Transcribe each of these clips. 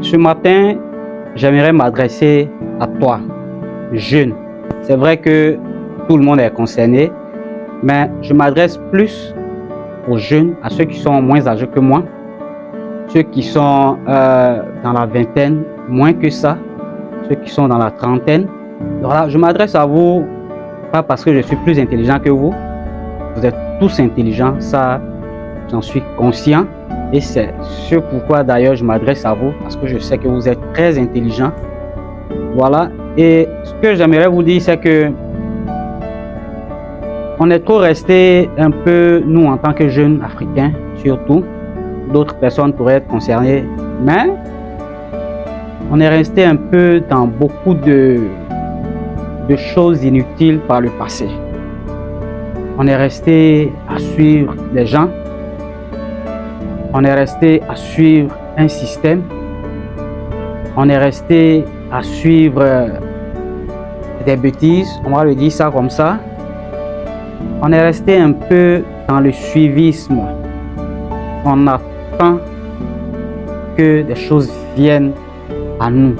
Ce matin, j'aimerais m'adresser à toi, jeune. C'est vrai que tout le monde est concerné, mais je m'adresse plus aux jeunes, à ceux qui sont moins âgés que moi, ceux qui sont dans la vingtaine, moins que ça, ceux qui sont dans la trentaine. Voilà, je m'adresse à vous, pas parce que je suis plus intelligent que vous êtes tous intelligents, ça j'en suis conscient. Et c'est ce pourquoi d'ailleurs je m'adresse à vous, parce que je sais que vous êtes très intelligents. Voilà, et ce que j'aimerais vous dire, c'est que on est trop resté un peu, nous en tant que jeunes africains, surtout, d'autres personnes pourraient être concernées, mais on est resté un peu dans beaucoup de choses inutiles par le passé. On est resté à suivre les gens, on est resté à suivre un système, on est resté à suivre des bêtises, on va le dire ça comme ça. On est resté un peu dans le suivisme. On attend que des choses viennent à nous.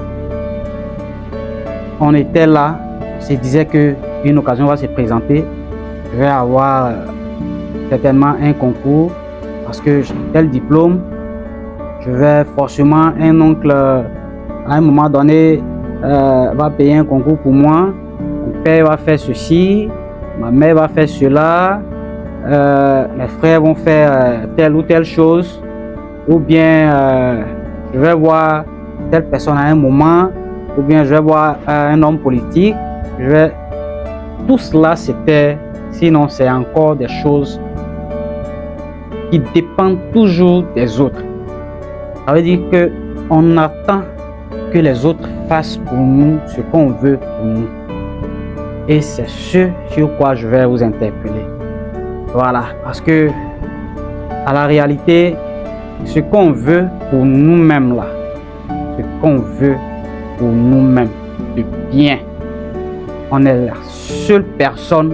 On était là, on se disait qu'une occasion va se présenter. Je vais avoir certainement un concours parce que j'ai tel diplôme. Je vais forcément, un oncle à un moment donné va payer un concours pour moi. Mon père va faire ceci. Ma mère va faire cela, mes frères vont faire telle ou telle chose, ou bien je vais voir telle personne à un moment, ou bien je vais voir un homme politique. Tout cela c'était, sinon c'est encore des choses qui dépendent toujours des autres. Ça veut dire qu'on attend que les autres fassent pour nous ce qu'on veut pour nous. Et c'est ce sur quoi je vais vous interpeller. Voilà, parce que à la réalité, ce qu'on veut pour nous-mêmes là, ce qu'on veut pour nous-mêmes de bien, on est la seule personne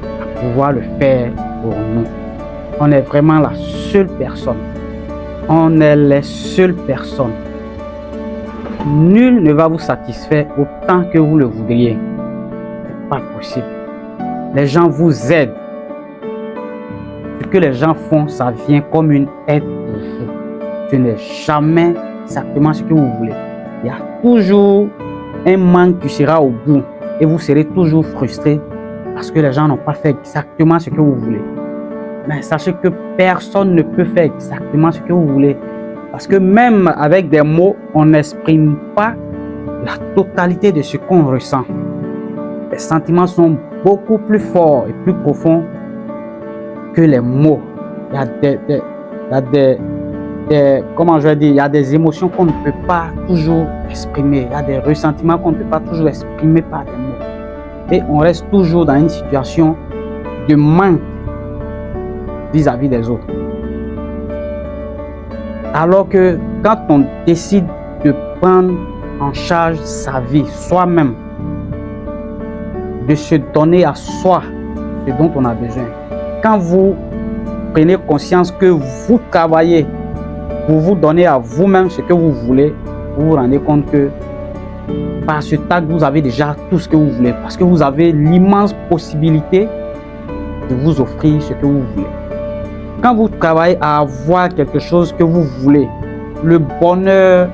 à pouvoir le faire pour nous. On est vraiment la seule personne. On est les seules personnes. Nul ne va vous satisfaire autant que vous le voudriez. Pas possible. Les gens vous aident. Ce que les gens font, ça vient comme une aide pour vous. Ce n'est jamais exactement ce que vous voulez. Il y a toujours un manque qui sera au bout et vous serez toujours frustré parce que les gens n'ont pas fait exactement ce que vous voulez. Mais sachez que personne ne peut faire exactement ce que vous voulez parce que même avec des mots, on n'exprime pas la totalité de ce qu'on ressent. Les sentiments sont beaucoup plus forts et plus profonds que les mots. Il y a des émotions qu'on ne peut pas toujours exprimer. Il y a des ressentiments qu'on ne peut pas toujours exprimer par des mots. Et on reste toujours dans une situation de manque vis-à-vis des autres. Alors que quand on décide de prendre en charge sa vie soi-même, de se donner à soi ce dont on a besoin. Quand vous prenez conscience que vous travaillez pour vous donner à vous-même ce que vous voulez, vous vous rendez compte que par ce tag, vous avez déjà tout ce que vous voulez parce que vous avez l'immense possibilité de vous offrir ce que vous voulez. Quand vous travaillez à avoir quelque chose que vous voulez, le bonheur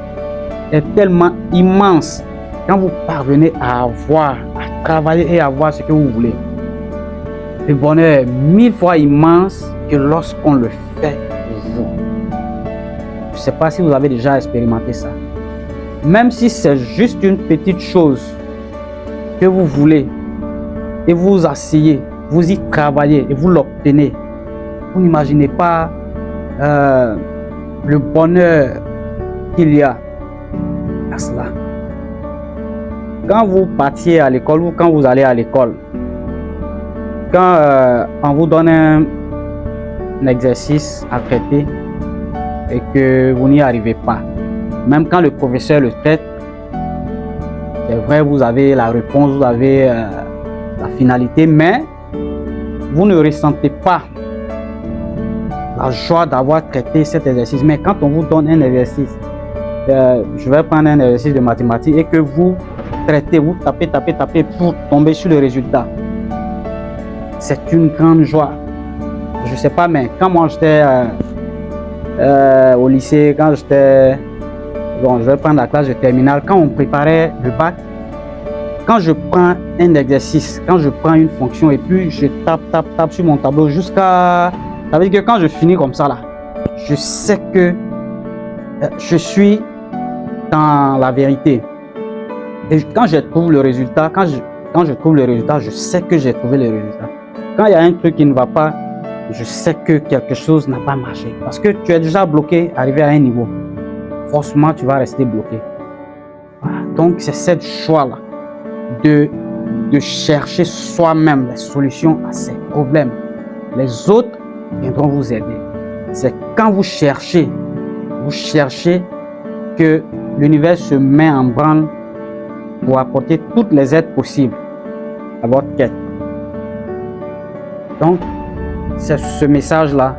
est tellement immense. Quand vous parvenez à avoir, à travailler et à avoir ce que vous voulez, le bonheur est 1000 fois immense que lorsqu'on le fait pour vous. Je ne sais pas si vous avez déjà expérimenté ça. Même si c'est juste une petite chose que vous voulez et vous vous asseyez, vous y travaillez et vous l'obtenez, vous n'imaginez pas le bonheur qu'il y a à cela. Quand vous partiez à l'école ou quand vous allez à l'école, quand on vous donne un exercice à traiter et que vous n'y arrivez pas, même quand le professeur le traite, c'est vrai, vous avez la réponse, vous avez la finalité, mais vous ne ressentez pas la joie d'avoir traité cet exercice. Mais quand on vous donne un exercice je vais prendre un exercice de mathématiques et que vous traitez, vous tapez pour tomber sur le résultat. C'est une grande joie. Je sais pas, mais quand moi j'étais au lycée, quand j'étais, bon, je vais prendre la classe de terminale, quand on préparait le bac, quand je prends un exercice, quand je prends une fonction et puis je tape sur mon tableau jusqu'à... Ça veut dire que quand je finis comme ça là, je sais que je suis dans la vérité. Et quand je trouve le résultat, quand je trouve le résultat, je sais que j'ai trouvé le résultat. Quand il y a un truc qui ne va pas, je sais que quelque chose n'a pas marché. Parce que tu es déjà bloqué, arrivé à un niveau. Forcément, tu vas rester bloqué. Voilà. Donc, c'est cette joie-là de chercher soi-même les solutions à ces problèmes. Les autres viendront vous aider. C'est quand vous cherchez que l'univers se met en branle pour apporter toutes les aides possibles à votre quête. Donc, c'est ce message-là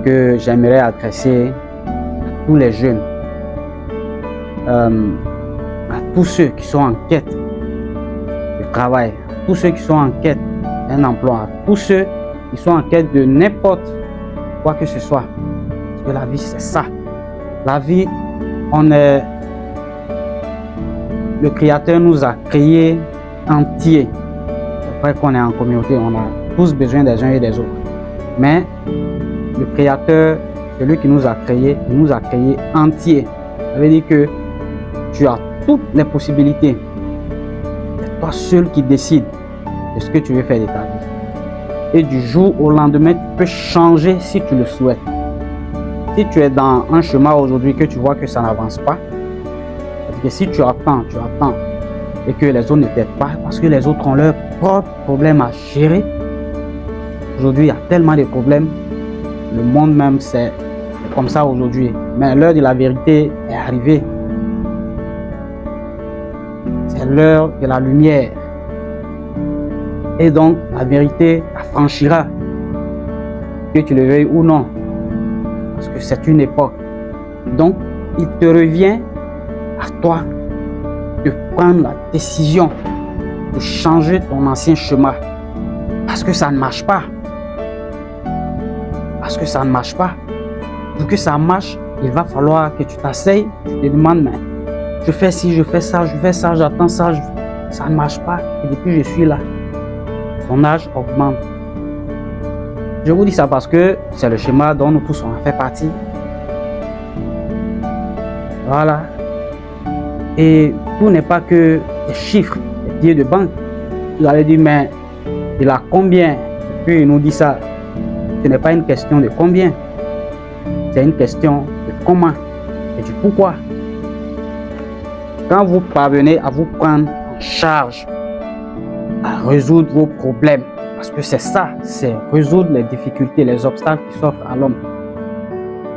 que j'aimerais adresser à tous les jeunes, à tous ceux qui sont en quête de travail, à tous ceux qui sont en quête d'un emploi, à tous ceux qui sont en quête de n'importe quoi que ce soit. Parce que la vie, c'est ça. La vie, le Créateur nous a créés entiers. C'est vrai qu'on est en communauté, on a tous besoin des uns et des autres. Mais le Créateur, celui qui nous a créés, il nous a créés entiers. Ça veut dire que tu as toutes les possibilités. C'est toi seul qui décides de ce que tu veux faire de ta vie. Et du jour au lendemain, tu peux changer si tu le souhaites. Si tu es dans un chemin aujourd'hui que tu vois que ça n'avance pas, parce que si tu attends, et que les autres ne t'aident pas, parce que les autres ont leurs propres problèmes à gérer. Aujourd'hui, il y a tellement de problèmes. Le monde même, c'est comme ça aujourd'hui. Mais l'heure de la vérité est arrivée. C'est l'heure de la lumière. Et donc, la vérité affranchira, que tu le veuilles ou non. Parce que c'est une époque. Donc, il te revient à toi de prendre la décision de changer ton ancien chemin. Parce que ça ne marche pas. Parce que ça ne marche pas. Pour que ça marche, il va falloir que tu t'asseyes, tu te demandes, mais je fais ci, je fais ça, j'attends ça, ça ne marche pas. Et depuis je suis là, ton âge augmente. Je vous dis ça parce que c'est le schéma dont nous tous on en fait partie. Voilà. Et tout n'est pas que des chiffres, des billets de banque. Vous allez dire, mais il a combien? Et puis il nous dit ça. Ce n'est pas une question de combien. C'est une question de comment et du pourquoi. Quand vous parvenez à vous prendre en charge, à résoudre vos problèmes, parce que c'est ça, c'est résoudre les difficultés, les obstacles qui s'offrent à l'homme.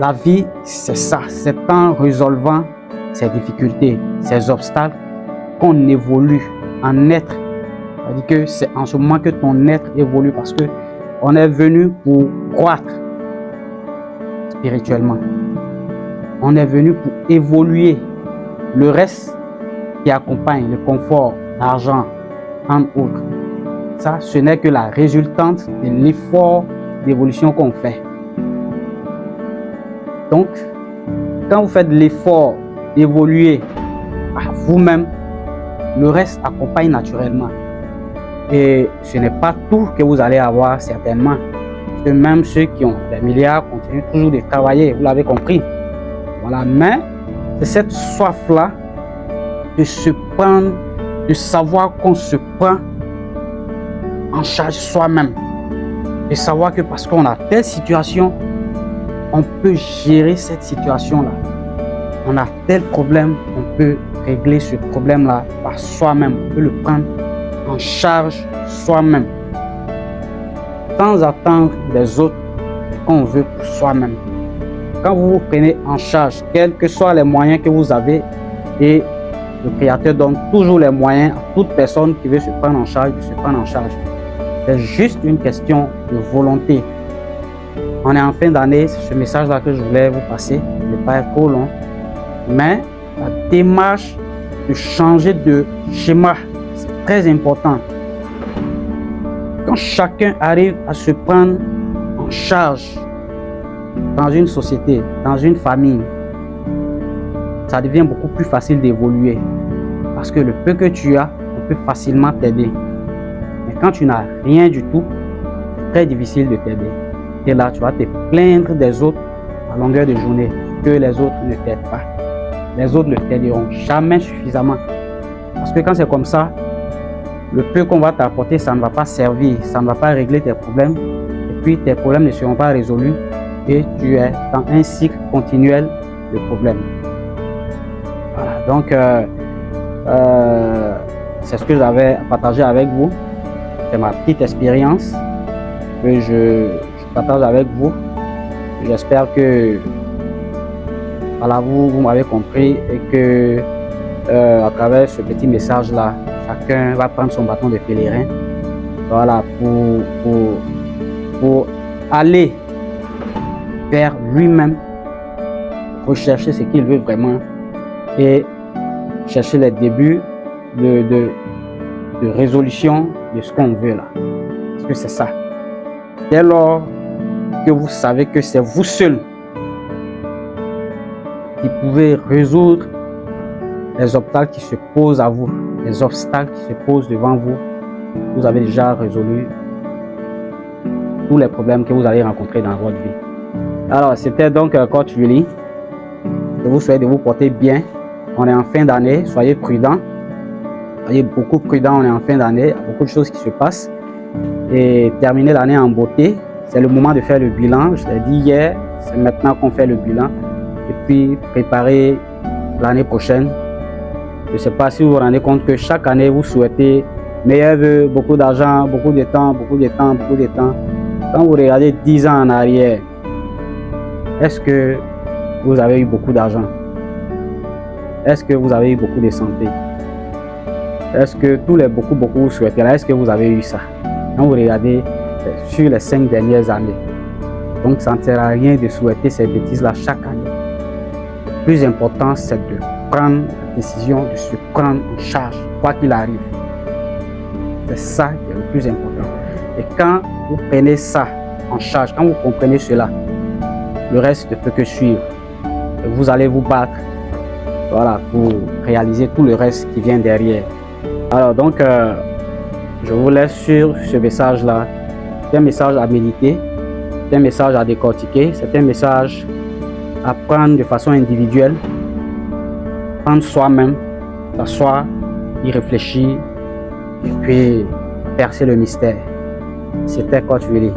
La vie, c'est ça, c'est en résolvant ces difficultés, ces obstacles, qu'on évolue en être. C'est-à-dire que c'est en ce moment que ton être évolue parce que on est venu pour croître spirituellement. On est venu pour évoluer. Le reste qui accompagne le confort, l'argent, entre autres, ça, ce n'est que la résultante de l'effort d'évolution qu'on fait. Donc, quand vous faites l'effort d'évoluer à vous-même, le reste accompagne naturellement. Et ce n'est pas tout que vous allez avoir certainement. Parce que même ceux qui ont des milliards continuent toujours de travailler, vous l'avez compris. Voilà, mais c'est cette soif-là de se prendre, de savoir qu'on se prend en charge soi-même. De savoir que parce qu'on a telle situation, on peut gérer cette situation-là. On a tel problème, on peut régler ce problème-là par soi-même. On peut le prendre en charge soi-même. Sans attendre des autres qu'on veut pour soi-même. Quand vous vous prenez en charge, quels que soient les moyens que vous avez, et le Créateur donne toujours les moyens à toute personne qui veut se prendre en charge de se prendre en charge. C'est juste une question de volonté. On est en fin d'année, c'est ce message-là que je voulais vous passer. Il ne va pas être trop long. Mais la démarche de changer de schéma, c'est très important. Quand chacun arrive à se prendre en charge dans une société, dans une famille, ça devient beaucoup plus facile d'évoluer. Parce que le peu que tu as, on peut facilement t'aider. Mais quand tu n'as rien du tout, c'est très difficile de t'aider. Et là, tu vas te plaindre des autres à longueur de journée, que les autres ne t'aident pas. Les autres ne t'aideront jamais suffisamment. Parce que quand c'est comme ça, le peu qu'on va t'apporter, ça ne va pas servir, ça ne va pas régler tes problèmes. Et puis tes problèmes ne seront pas résolus et tu es dans un cycle continuel de problèmes. Voilà, donc c'est ce que j'avais à partager avec vous. C'est ma petite expérience que je partage avec vous. J'espère que voilà, vous m'avez compris et que à travers ce petit message là, chacun va prendre son bâton de pèlerin, voilà, pour aller vers lui-même, rechercher ce qu'il veut vraiment et chercher les débuts de résolution de ce qu'on veut là. Parce que c'est ça. Dès lors que vous savez que c'est vous seul qui pouvez résoudre les obstacles qui se posent à vous, les obstacles qui se posent devant vous, vous avez déjà résolu tous les problèmes que vous allez rencontrer dans votre vie. Alors, c'était donc Coach Willy. Je vous souhaite de vous porter bien. On est en fin d'année, soyez prudents. Soyez beaucoup prudents, on est en fin d'année, il y a beaucoup de choses qui se passent. Et terminer l'année en beauté, c'est le moment de faire le bilan. Je l'ai dit hier, c'est maintenant qu'on fait le bilan. Et puis préparer l'année prochaine. Je ne sais pas si vous vous rendez compte que chaque année, vous souhaitez meilleurs vœux, beaucoup d'argent, beaucoup de temps, beaucoup de temps, beaucoup de temps. Quand vous regardez 10 ans en arrière, est-ce que vous avez eu beaucoup d'argent? Est-ce que vous avez eu beaucoup de santé? Est-ce que tous les beaucoup vous souhaitez là, est-ce que vous avez eu ça? Quand vous regardez sur les 5 dernières années. Donc ça ne sert à rien de souhaiter ces bêtises-là chaque année. Le plus important, c'est de prendre la décision, de se prendre en charge, quoi qu'il arrive. C'est ça qui est le plus important. Et quand vous prenez ça en charge, quand vous comprenez cela, le reste ne peut que suivre. Et vous allez vous battre, voilà, pour réaliser tout le reste qui vient derrière. Alors donc, je vous laisse sur ce message-là. C'est un message à méditer, c'est un message à décortiquer, c'est un message à prendre de façon individuelle, prendre soi-même, s'asseoir, y réfléchir et puis percer le mystère. C'était Coach Willy.